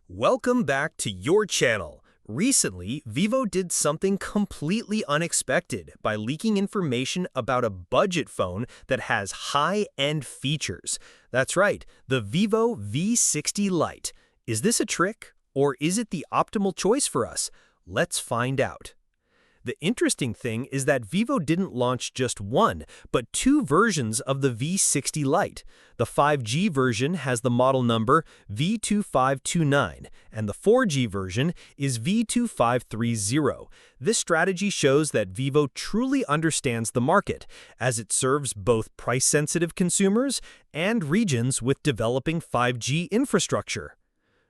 Welcome back to your channel. Recently, Vivo did something completely unexpected by leaking information about a budget phone that has high-end features. That's right, the Vivo V60 Lite. Is this a trick, or is it the optimal choice for us? Let's find out. The interesting thing is that Vivo didn't launch just one, but two versions of the V60 Lite. The 5G version has the model number V2529, and the 4G version is V2530. This strategy shows that Vivo truly understands the market, as it serves both price-sensitive consumers and regions with developing 5G infrastructure.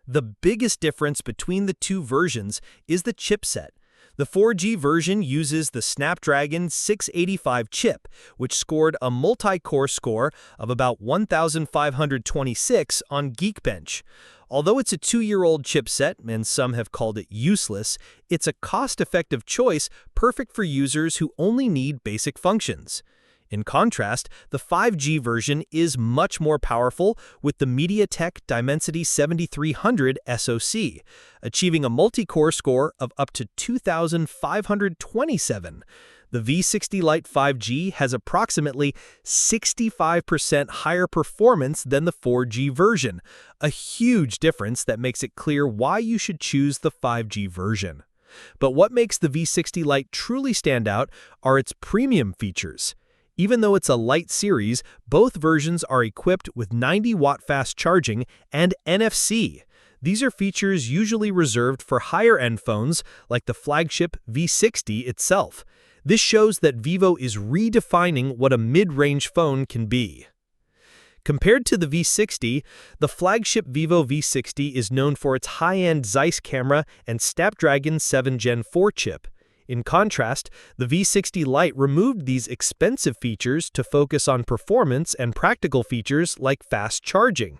The biggest difference between the two versions is the chipset. The 4G version uses the Snapdragon 685 chip, which scored a multi-core score of about 1,526 on Geekbench. Although it's a 2-year-old chipset, and some have called it useless, it's a cost-effective choice perfect for users who only need basic functions. In contrast, the 5G version is much more powerful with the MediaTek Dimensity 7300 SoC, achieving a multi-core score of up to 2,527. The V60 Lite 5G has approximately 65% higher performance than the 4G version, a huge difference that makes it clear why you should choose the 5G version. But what makes the V60 Lite truly stand out are its premium features. Even though it's a Lite series, both versions are equipped with 90-watt fast charging and NFC. These are features usually reserved for higher-end phones like the Flagship V60 itself. This shows that Vivo is redefining what a mid-range phone can be. Compared to the V60, the flagship Vivo V60 is known for its high-end Zeiss camera and Snapdragon 7 Gen 4 chip. In contrast, the V60 Lite removed these expensive features to focus on performance and practical features like fast charging.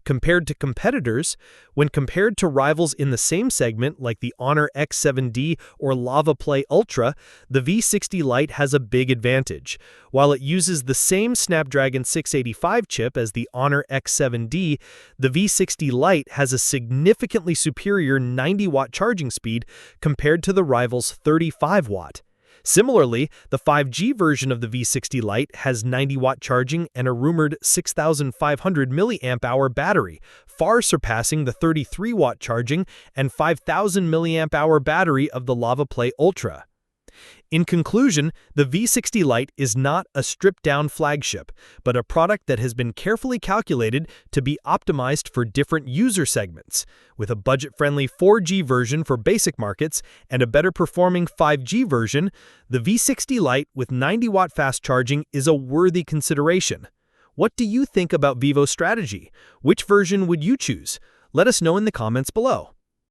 Compared to competitors, when compared to rivals in the same segment like the Honor X7D or Lava Play Ultra, the V60 Lite has a big advantage. While it uses the same Snapdragon 685 chip as the Honor X7D, the V60 Lite has a significantly superior 90-watt charging speed compared to the rival's 35-watt. Similarly, the 5G version of the V60 Lite has 90-watt charging and a rumored 6,500 mAh battery, far surpassing the 33-watt charging and 5,000 mAh battery of the Lava Play Ultra. In conclusion, the V60 Lite is not a stripped-down flagship, but a product that has been carefully calculated to be optimized for different user segments. With a budget-friendly 4G version for basic markets and a better-performing 5G version, the V60 Lite with 90-watt fast charging is a worthy consideration. What do you think about Vivo's strategy? Which version would you choose? Let us know in the comments below.